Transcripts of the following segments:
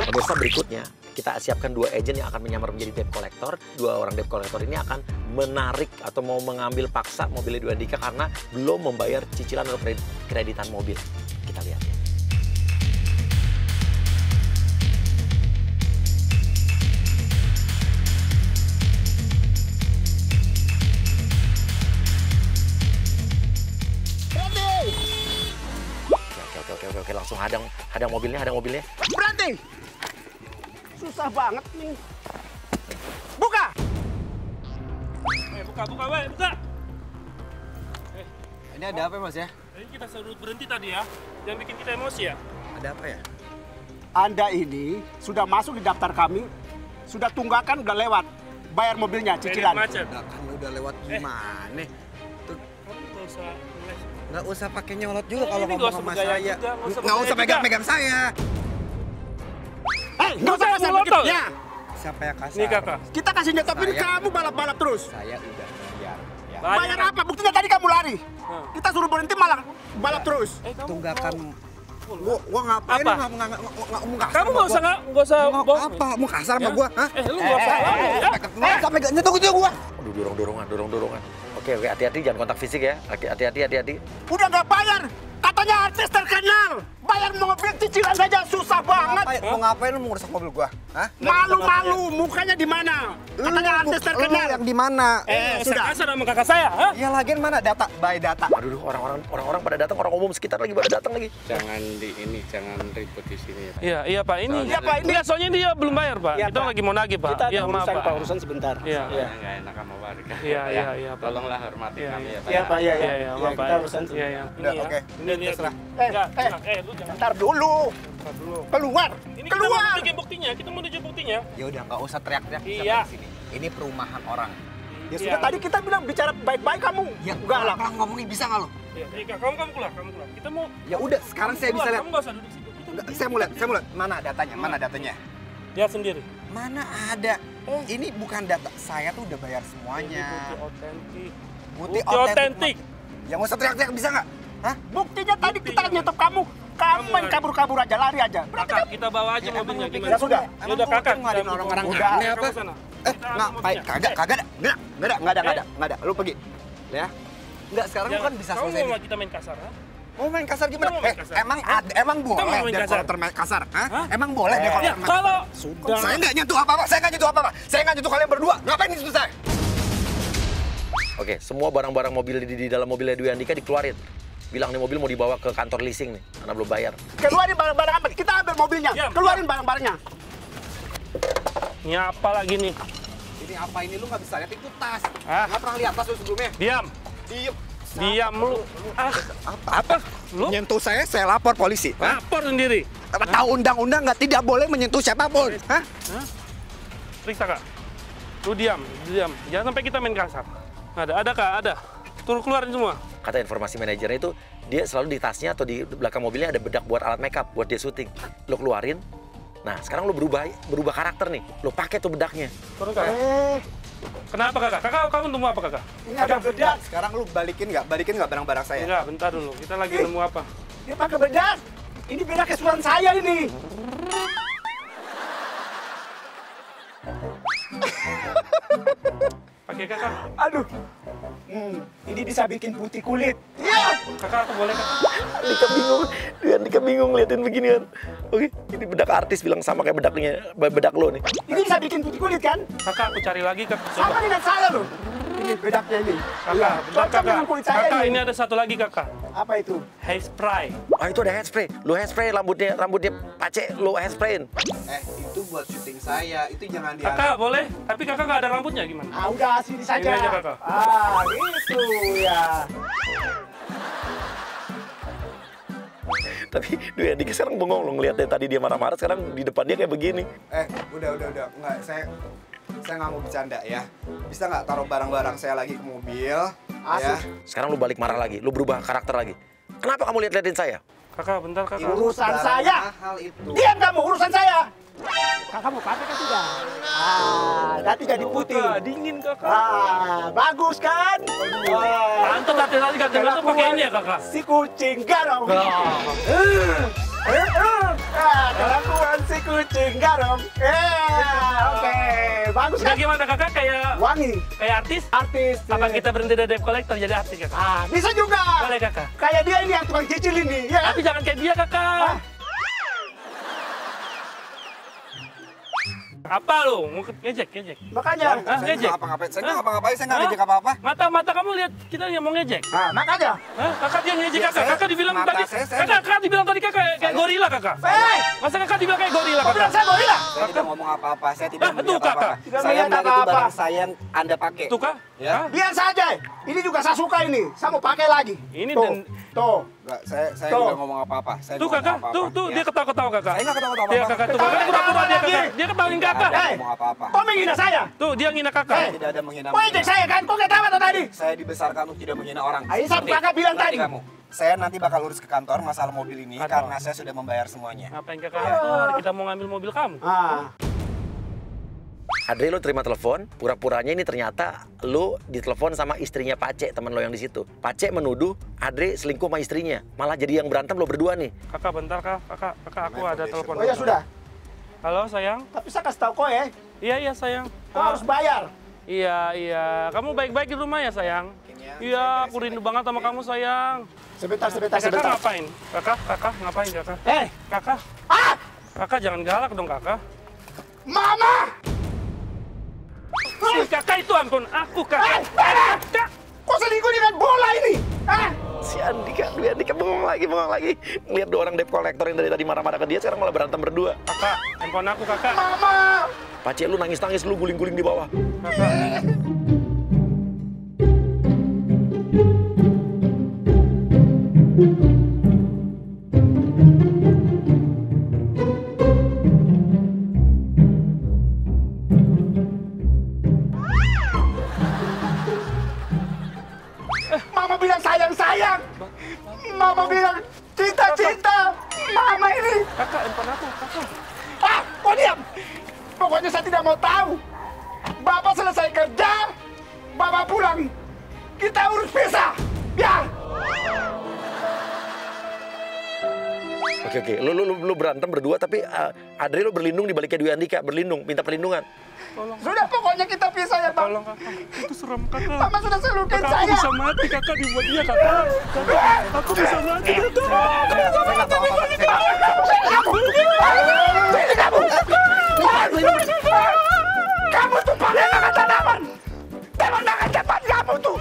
Pemirsa, berikutnya kita siapkan 2 agent yang akan menyamar menjadi debt collector. 2 orang debt collector ini akan menarik atau mau mengambil paksa mobil Edo Andika karena belum membayar cicilan atau kreditan mobil. Kita lihat ya. Oke, langsung hadang mobilnya. Berhenti! Susah banget nih. Buka! Buka. Ini ada apa Mas ya? Ini kita suruh berhenti tadi ya. Jangan bikin kita emosi ya. Ada apa ya? Anda ini sudah masuk di daftar kami, sudah tunggakan, udah lewat. Bayar mobilnya, cicilan. Macet. Udah kan udah lewat gimana? Tuh, Kamu nggak usah ngeles. nggak usah pakai nyolot juga kalau Ini nggak ngomong usah sama bergaya saya. juga, Nggak usah pegang-pegang saya. Nggak usah kasar dikit. Ya, Siapa yang kasar? Ini kakak. kita kasih nyetop ini, Saya- kamu balap-balap terus. Saya udah bayar. Ya. Bayar apa? Buktinya tadi kamu lari. Kita suruh berhenti malah balap terus. Kamu Tunggakan. mau- Gua ngapain? Apa? Ngomong kasar Kamu sama nggak usah gua. bohong. Apa? Mau kasar sama Ya? gua? Hah? Lu nggak usah lari ya. Nggak usah pegang nyentuh gua. Aduh, dorong-dorongan. Oke, hati-hati, jangan kontak fisik ya. Hati-hati. Udah nggak bayar. Katanya artis terkenal. Bayar mobil cicilan saja susah banget. Mau ngapain lu mau ngerusak mobil gua? Hah? Malu-malu, mukanya di mana? Katanya artis terkenal. Yang di mana? Sudah. Kasar sama kakak saya, ha? Ya lagian mana data? By data. Aduh, orang-orang pada datang, orang umum sekitar lagi pada datang lagi. Jangan ribut di sini ya Pak. Iya Pak, ini. Iya, Pak, ini. Enggak, soalnya dia belum bayar Pak. Iya, Kita Pak. lagi mau nagih Pak. Kita ada Iya, maaf, urusan, Pak. Pak, urusan sebentar. Iya. Nggak enak sama warga. Iya. Pak. Tolonglah hormati Iya, kami ya Pak. Iya, Pak, iya. Iya, maaf Pak. kita urusan Iya. Udah, Ini ya. oke. Ini lihat. Terserah. Enggak, Eh. lu jangan. Ntar dulu. Keluar. Ini kita mau Keluar. nunjukin buktinya. Kita mau nunjuk buktinya. Ya udah nggak usah teriak-teriak Iya. di sini. Ini perumahan orang. Ya sudah, tadi kita bilang bicara baik-baik kamu. Ya Enggak lah. pelan ngomongin bisa nggak lo? Iya, kamu keluar. Kita mau Ya udah, sekarang saya bisa lihat. Kamu nggak usah duduk situ. Nggak, saya mau lihat. Mana datanya? Lihat sendiri. Mana ada? Ini bukan data. Saya tuh udah bayar semuanya. Bukti otentik. Bukti otentik. Ya nggak usah teriak-teriak bisa nggak? Hah? Buktinya tadi kita nyetop kamu. Kamu main kabur-kabur aja, lari aja. Berarti Kakak, kita bawa aja mobilnya Ya gimana? sudah. Ya udah kakak. Nggak ada orang-orang Udah. aneh apa? Ngapain? Kagak ada. Nggak ada. Lu pergi. Ya. Nggak, sekarang lu kan bisa selesai. Kamu mau kita main kasar, ha? Mau main kasar gimana? Kita mau main kasar. Emang boleh mau main dia kasar. kalau main kasar? Hah? Emang boleh dia kalau Ya, main kalau Sudah. Saya nggak nyentuh apa-apa. Saya nggak nyentuh kalian berdua. Ngapain itu saya? Oke, semua barang-barang mobil di dalam mobil Edo Andika dikeluarin. Bilang nih mobil mau dibawa ke kantor leasing nih, karena belum bayar. keluarin barang-barang apa? Kita ambil mobilnya. Ya, Keluarin barang-barangnya. ini apa lagi nih? Ini apa ini lu nggak bisa lihat itu tas? Ah. Nggak pernah lihat tas lu sebelumnya? Diam. Diam lu. Apa? Lu Nyentuh saya lapor polisi. lapor sendiri. Tahu undang-undang nggak tidak boleh menyentuh siapapun. Hah? Periksa kak. Lu diam. Jangan sampai kita main kasar. Ada kak? Ada. Turun keluarin semua. Kata informasi manajernya itu, dia selalu di tasnya atau di belakang mobilnya ada bedak buat alat makeup, buat dia syuting. Lo keluarin, nah sekarang lo berubah karakter nih. Lo pakai tuh bedaknya. Turun kak. Kenapa kakak? Kamu nemu apa kakak? Ini ada bedak. Sekarang lu balikin nggak barang-barang saya? Enggak, bentar dulu. Kita lagi nemu apa? Dia pakai bedak. Ini bedak kesukaan saya ini. Pakai kakak. Aduh. Ini bisa bikin putih kulit. Iya. Kakak aku boleh kak? Andika bingung liatin beginian. Oke, ini bedak artis bilang sama kayak bedak lo nih. Ini bisa bikin putih kulit kan? Kakak aku cari lagi kak. Sama dengan saya loh. Ini bedaknya ini. Kakak, bentar Cocok dengan kulit saya Kakak, ini. ini ada satu lagi kakak. Apa itu? Hair spray. Ah itu ada hairspray. Lo hairspray rambutnya pace, lo hairsprayin. Itu buat syuting saya. Itu jangan dia. Kakak boleh, tapi kakak nggak ada rambutnya gimana? Ah, udah sini saja. Ini aja, Kakak. Ah, gitu ya. Tapi Dwi Andika sekarang bengong lo ngeliatnya tadi dia marah-marah, sekarang di depan dia kayak begini. Udah. Nggak, saya nggak mau bercanda ya. Bisa nggak taruh barang-barang saya lagi ke mobil? Ya. Sekarang lo balik marah lagi, lo berubah karakter lagi. Kenapa kamu liatin saya? Kakak, bentar kakak. Urusan barang saya. mahal itu. Diam kamu, urusan saya. Kakak mau pakai kan tidak? Nanti jadi putih. Kakak, dingin kakak. Bagus kan? Antum latihan ganti itu pakai ini ya kakak. Si kucing garong. Kelakuan si kucing garong. Oke, bagus Udah kan? gimana kakak, kayak Wangi. artis? Artis. Apa kita berhenti dari debt collector jadi artis kakak? Bisa juga. Boleh kakak. Kayak dia ini yang tukang cicil ini, ya kan? Tapi jangan kayak dia kakak. Apa lu? Mau ngejek? Makanya. Saya ngejek. nggak ngapa-ngapain, saya nggak ngapa-ngapain, saya nggak ngejek apa-apa. Mata kamu lihat kita yang mau ngejek. Makanya. Hah? Kakak dia ngejek Ya, kakak. saya- Kakak dibilang mata tadi. saya- Kakak dibilang tadi kakak kayak gorila kakak. Masa kakak dibilang kayak gorila Kau bilang kakak? saya gorila? Saya tidak ngomong apa-apa, saya tidak Ah, melihat tuh, Kakak. apa-apa. Tidak Saya melihat melihat itu apa-apa. barang saya yang Anda pakai. Tuh kak? Ya. Hah? Biar saja. Ini juga saya suka ini. Saya mau pakai lagi. Ini tuh. dan- Tuh. Enggak, saya Tuh. tidak ngomong apa-apa. Saya Tuh nggak kakak, ngomong apa-apa. tuh Ya. dia ketawa-ketawa kakak. Saya nggak ketawa-ketawa Dia apa-apa. kakak tuh kakak pura-pura dia Lagi. kakak. Dia ketawain kakak. Saya nggak ngomong apa-apa. Kau menghina saya? Tuh dia ngina kakak. Saya tidak ada menghina. Kau ejek saya kan? Kau ketawa tadi? Saya dibesarkan untuk tidak menghina orang. Ayo, Ngerti? kakak bilang Ngerti tadi. kamu. Saya nanti bakal urus ke kantor masalah mobil ini Kantor. karena saya sudah membayar semuanya. Ngapain kakak kantor? Kita mau ngambil mobil kamu. Adri, lo terima telepon, pura-puranya ini ternyata lo ditelepon sama istrinya Pak Cek, teman lo yang di situ. Pak Cek menuduh Adri selingkuh sama istrinya, malah jadi yang berantem lo berdua nih. Kakak bentar kak, kakak aku ada telepon. Oh ya sudah. Halo sayang. Tapi saya kasih tahu kau ya. Iya sayang. Kau harus bayar. Iya. Kamu baik-baik di rumah ya sayang? Iya, aku rindu banget sama kamu sayang. Sebentar. Kakak ngapain? Kakak ngapain kakak? Kakak. Kakak jangan galak dong kakak. Mama! Si kakak itu ampun aku kakak. Kakak. Kau selingkuh dengan bola ini? Si Andika bengong lagi. Ngeliat dua orang debt collector yang dari tadi marah-marah ke dia, sekarang malah berantem berdua. Kakak, handphone aku kakak. Mama! Pak Cek, lu nangis-nangis, lu guling-guling di bawah. Kakak. Mama bilang sayang. Mama bilang cinta. Mama ini. Kakak, handphone aku kakak. Kau diam. Pokoknya saya tidak mau tahu. Bapak selesai kerja, Bapak pulang. Kita urus pisah. Ya. Oke, lu berantem berdua, tapi Adri lu berlindung di baliknya Dwi Andika, minta perlindungan. Sudah pokoknya kita pisah ya, Pak. Tolong kakak. Itu serem kakak. Mama sudah selukin Kakak, aku saya. bisa mati kakak dibuat dia kakak. Aku bisa mati kakak. Kamu tuh pakai makan tanaman. Teman makan cepat kamu tuh.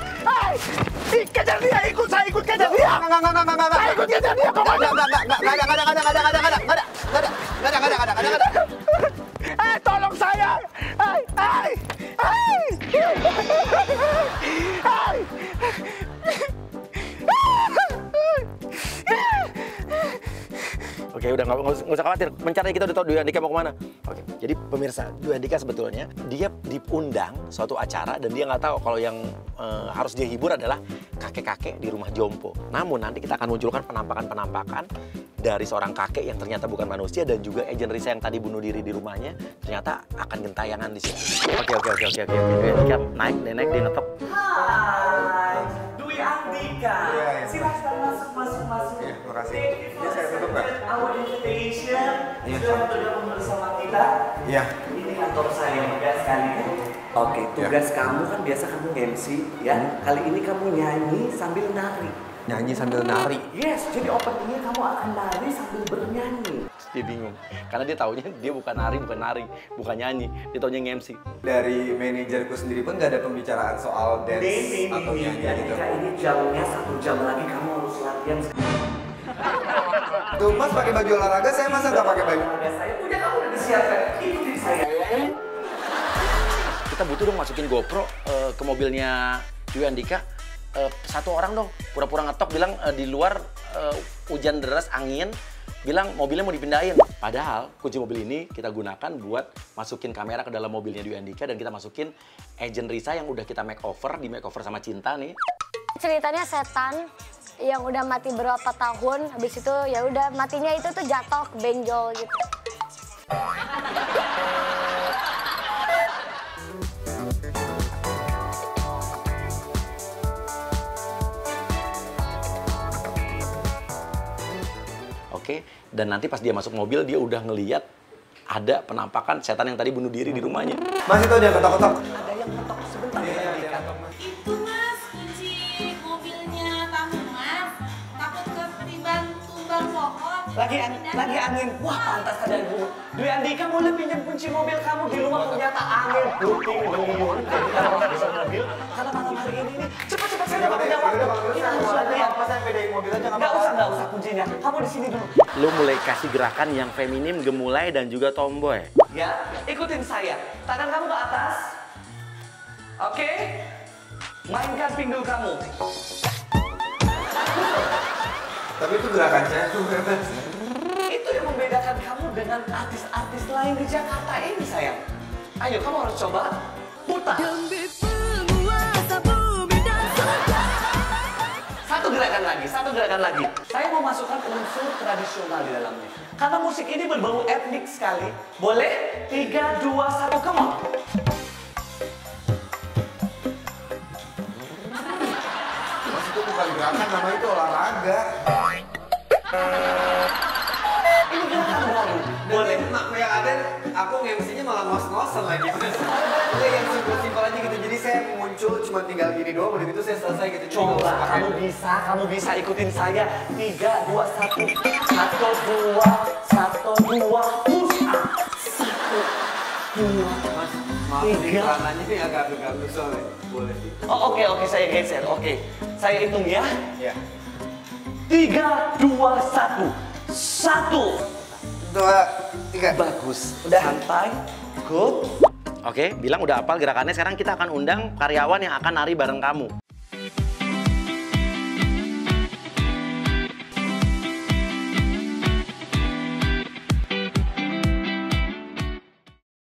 Kejar dia, saya ikut kejar dia. Enggak. Saya ikut kejar dia pokoknya. Enggak ada. Tolong saya. Oke, udah nggak usah khawatir. Rencananya kita udah tahu Dwi Andika mau kemana. Oke, jadi pemirsa, Dwi Andika sebetulnya dia diundang suatu acara dan dia nggak tahu kalau yang harus dia hibur adalah kakek-kakek di rumah jompo. Namun nanti kita akan munculkan penampakan-penampakan dari seorang kakek yang ternyata bukan manusia dan juga agent Risa yang tadi bunuh diri di rumahnya ternyata akan gentayangan di situ. Oke. Dwi Andika naik, dia ngetop. Hai, Dwi Andika. Silahkan masuk. Iya, terima kasih. Ini saya tutup nggak? Our invitation Iya. sudah bergabung bersama kita. Iya. Ini kantor saya mudah sekali. Oke, tugas kamu kan biasa kamu MC ya. Kali ini kamu nyanyi sambil nari. Nyanyi sambil nari. Yes, jadi openingnya kamu akan nari sambil bernyanyi. Dia bingung karena dia taunya dia bukan nari, bukan nyanyi, dia taunya nge-MC. Dari manajerku sendiri pun nggak ada pembicaraan soal dance atau nyanyi gitu. Andika, ini jamnya 1 jam lagi kamu harus latihan. Tuh Mas pakai baju olahraga, saya masa nggak pakai baju? Saya udah kamu udah disiapkan. Ikuti saya. Kita butuh dong masukin GoPro ke mobilnya Dwi Andika. Satu orang dong, pura-pura ngetok bilang di luar hujan deras, angin, bilang mobilnya mau dipindahin. Padahal kunci mobil ini kita gunakan buat masukin kamera ke dalam mobilnya Dwi Andika dan kita masukin agent Risa yang udah kita makeover, di makeover sama Cinta nih. Ceritanya setan yang udah mati berapa tahun, habis itu ya udah matinya itu tuh jatuh ke benjol gitu. Oke, dan nanti pas dia masuk mobil dia udah ngeliat ada penampakan setan yang tadi bunuh diri di rumahnya. Mas itu dia ketok-ketok. Ada yang ketok sebentar. Itu mas, kunci mobilnya tamu mas. Takut ketiban tumbang pohon. Lagi angin. Wah, pantas ada Bu. Dwi Andika boleh pinjam kunci mobil kamu di rumah, ternyata angin puting beliung. Jadi kalau nggak bisa mobil, karena malam hari ini nih, cepat saya dapat punya waktu. Kita harus latihan. Apa saya bedain mobil aja Nggak usah kuncinya. Kamu di sini dulu. Lu mulai kasih gerakan yang feminim, gemulai, dan juga tomboy. Ya, ikutin saya. Tangan kamu ke atas. Oke. Mainkan pinggul kamu. Tapi itu gerakan saya tuh. Itu yang membedakan kamu dengan artis-artis lain di Jakarta ini, sayang. Ayo, kamu harus coba putar. Satu gerakan lagi. Saya mau masukkan unsur tradisional di dalamnya. Karena musik ini berbau etnik sekali. Boleh? 3, 2, 1, come on. Mas itu bukan gerakan, namanya itu olahraga. Ini gerakan baru. Boleh. Yang ada aku MC-nya malah ngos-ngosan lagi. Udah yang simpel-simpel aja gitu. Jadi saya muncul cuma tinggal gini doang, udah gitu saya selesai gitu. Coba, kamu bisa ikutin saya. 3, 2, 1. 1, 2, 1, 2. Push up. 1, 2. Mas, maaf nih celananya ini agak ganggu soalnya. Boleh sih. Oh, oke, saya geser. Oke. Saya hitung ya. Iya. 3, 2, 1. 1. 2, 3. Bagus. Udah santai. Good. Oke, bilang udah hafal gerakannya. Sekarang kita akan undang karyawan yang akan nari bareng kamu.